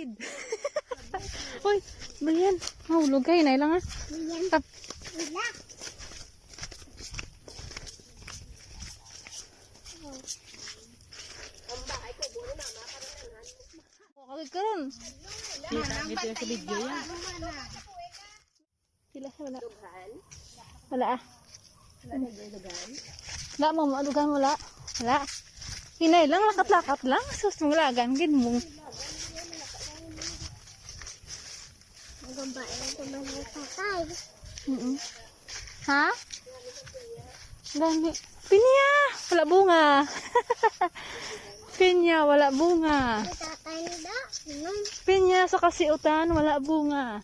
bukid. Uy, Brian, mahulog kayo na lang ha. Tap. Kagad ka rin. Kita sa video yan. Sila, wala. Wala ah. Wala mo, maadugan mo, wala. Wala. Hinay lang, lakat-lakat lang. Sus, mulagan, gid mo. Ha? Gani. Pinya! Wala bunga. Pinya, wala bunga. Pinya sa kasiutan, wala bunga.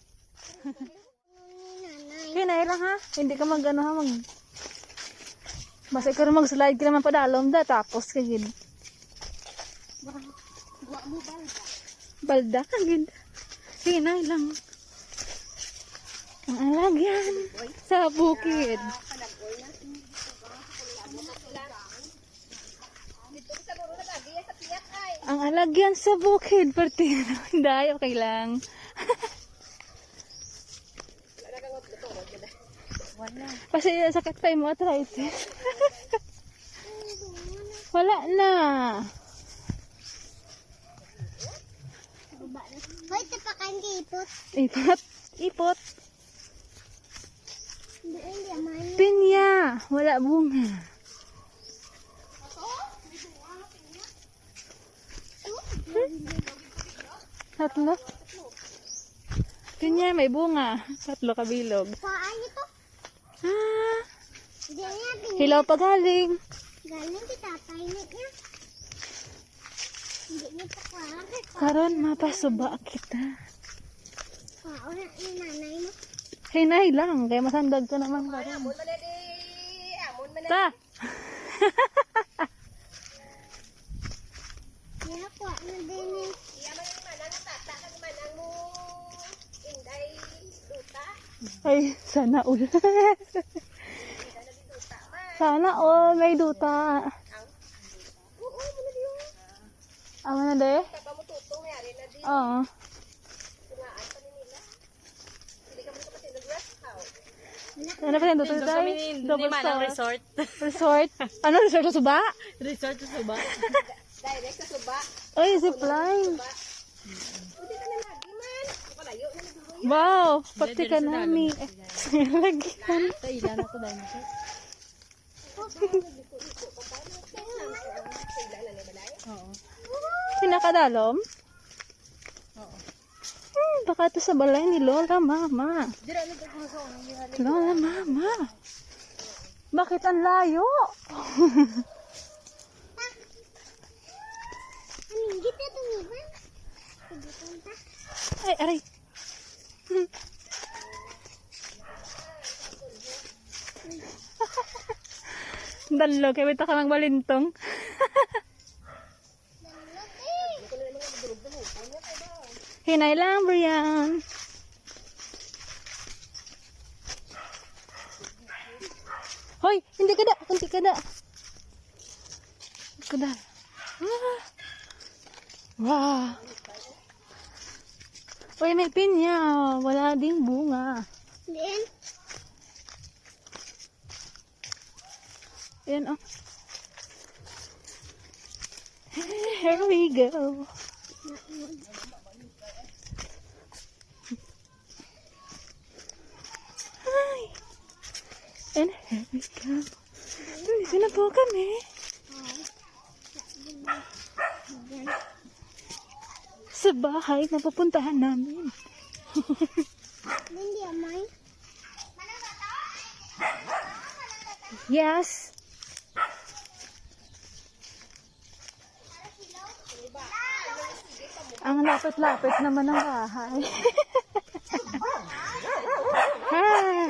Hinay lang ha. Hindi ka mag-ano ha, basta ikaw mag-slide ka naman padalom da, tapos kagid. Balda kagid. Hinay lang. Ang alagyan sa bukid. Ang alagyan sa bukid, parte dayo kay lang. Kasi sakit pa mo arthritis. Wala na. Hoy, tapakan ka ipot. Ipot. Ipot. Pinya. Wala bunga. Tatlo. Pinya may bunga. Tatlo kabilog. Saan ito? Ah. Hindi niya Hilaw pa galing. galing tatay niya. Hindi niya pa kwarit. Karon mapasuba kita. Wow, yung nanay mo. Hinay lang. Kaya masandag ka naman karon. Ta. Kaya kwa na din eh. Ay, sana all. Sana all may duta. Amo na de? Oo. Ano pa yung duta tayo? Double star. Resort. Resort? Ano resort sa suba? Resort sa Suba. Direct sa suba. Ay, zipline. Pwede ka na lagi man. Palayo na nagduduya. Wow, pati ka nami. Lagi ka. Sa ilan ako dahil nito. Oo. Pinakadalom? Oo. Baka ito sa balay ni Lola Mama. Dira na ko sa unang Lola Mama. Bakit ang layo? Aminggit na tumiban. Tumiban pa. Ay, aray. Dalo, kaya bita ka ng balintong. Hinay lang, Brian. Hoy, hindi ka da. Kunti ka da. Kada. Ah. Wow. Uy, may pinya. Wala ding bunga. Then, Ayan, oh. Here we go. Hi. And here we go. Dito na po kami. Sa bahay na pupuntahan namin. hindi amay. Yes. Ang lapit-lapit naman ng bahay. Hi.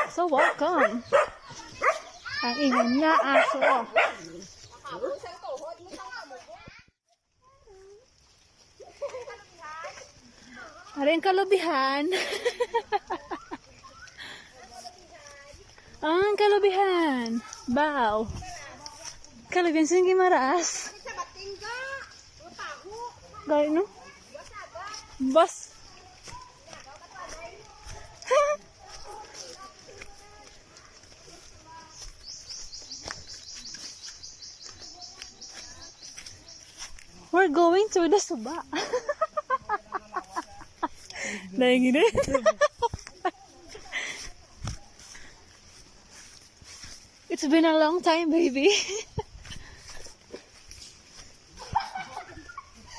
So welcome. Ang ingay niya aso. Aring kalubihan. Ang kalubihan. Bow. Kalubihan sa gimaras. Gaya no? Boss. We're going to the Suba. Dahil gini. It's been a long time, baby.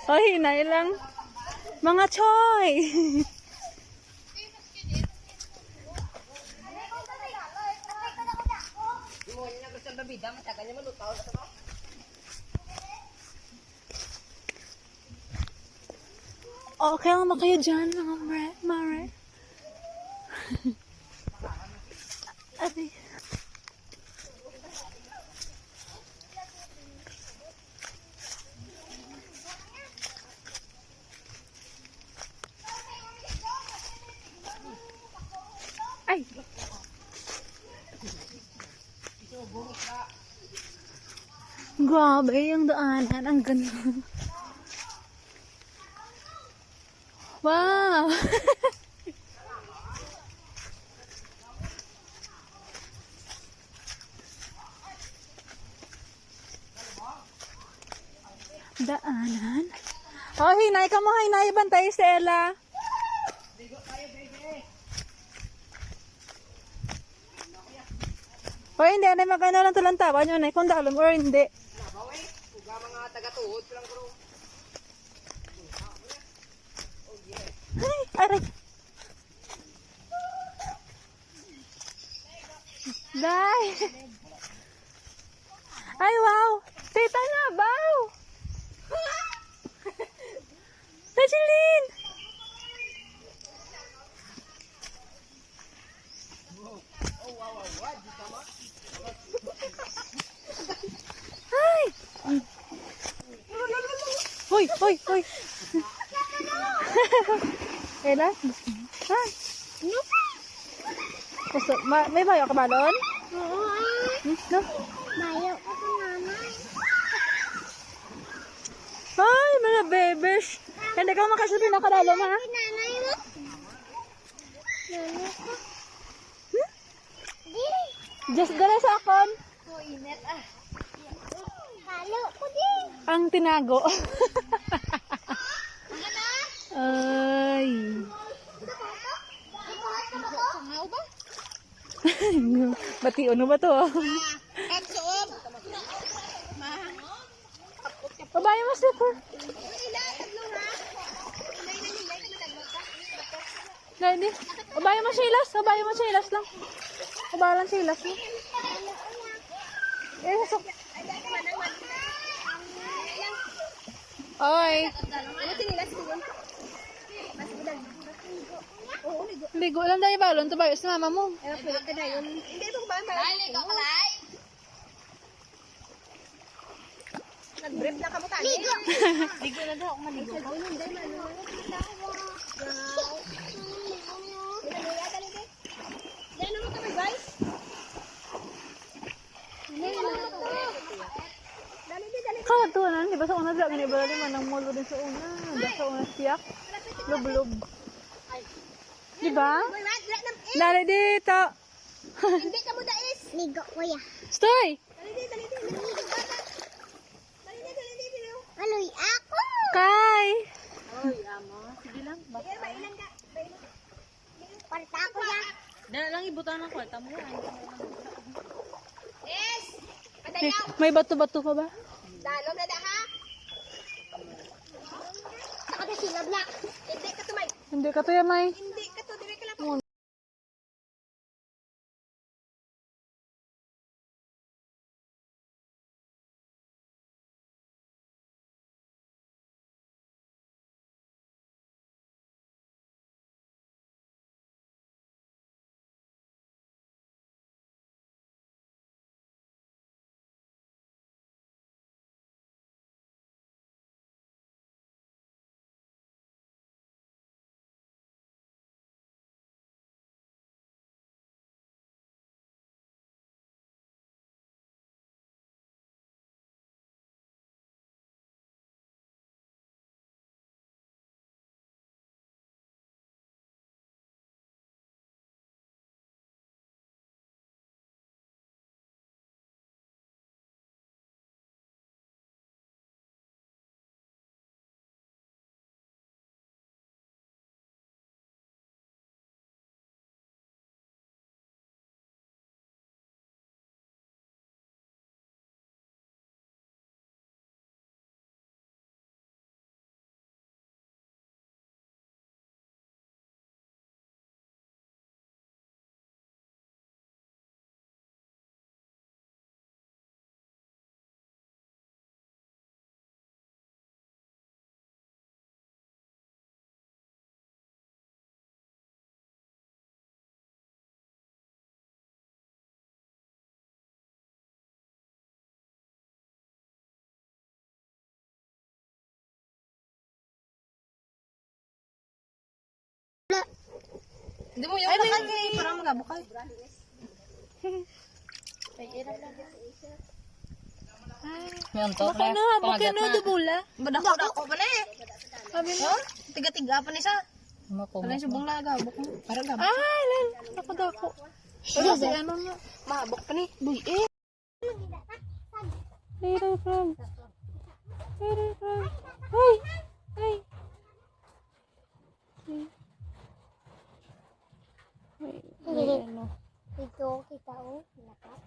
Ay, hinay lang. Mga choy. Okay lang ba kayo dyan, mga mare? Ate. Ay! Grabe yung daanan. Ang ganda. Wow! Daanan. Oh, hinay ka mo, hinay. Bantay si Ella. O hindi, anay magkano lang talang tawa nyo, anay, kung dalom or hindi. Uga mga taga-tuhod lang bro. Ay, aray. Day. Ay, wow. Tita na, bow. Tajilin. Ay. Hoy, hoy, hoy. Ella? Ha? Gusto, may bayo ka balon? Oo. No? Bayo ko sa nanay. Ay, mga bebes. Hindi ka makasabi na kadalo, ma. Nanay mo? Nanay ko. Di. Just dala sa akon. Oh, init ah. Halo ko din. Ang tinago. Ay. Sangaw ba? Bati ano ba to? At soob. Babae mo slipper. Dahil babae mo silas. Babae mo silas lang. Babae silas mo. Eh, sasok. Oy. Ano tinilas ko yun? Ligo lang dahil balon. Tabayo sa mama mo. Pwede ka na yun. Hindi ito ba? Dali ka kalay. Nag-brief na kamo tayo. Ligo. Ligo na daw ako maligo. Dali mo kami guys. Kala to na. Di ba sa una dila ganibali man ang mulo din sa una. Di sa una siyak. Lub-lub. Di ba? Dali dito. Hindi ka mo dais. Ligo ko ya. Stoy! Dali. Aloy ako. Kay! Parta ko ya. Dala lang ibutan ng kwarta mo yan. Yes. May bato-bato ka ba? Dalog na ha. Saka na sila black. Hindi ka tumay. Hindi ka to yamay. Hindi ka to. Dire ka lang. Hindi mo yung lakad kay parang magabukay. Yan to. Baka na, baka na, dubula. Badako pa na eh. Sabi mo. Oh, tiga-tiga pa ni sa. Mako. Wala yung subong laga. Bukong. Parang gabok. Ay, lan. Ako dako. Pero si ano nga. Mahabok pa ni. Buy eh. Little frog. Little frog. Ay! Ay! May ano. Ito, kita oh. Lakas.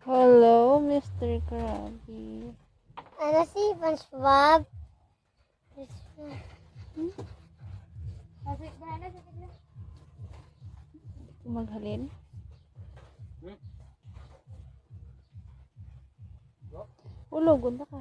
Hello, Mr. Krabby. Ano si SpongeBob? Maghalin. Ulogon na ka.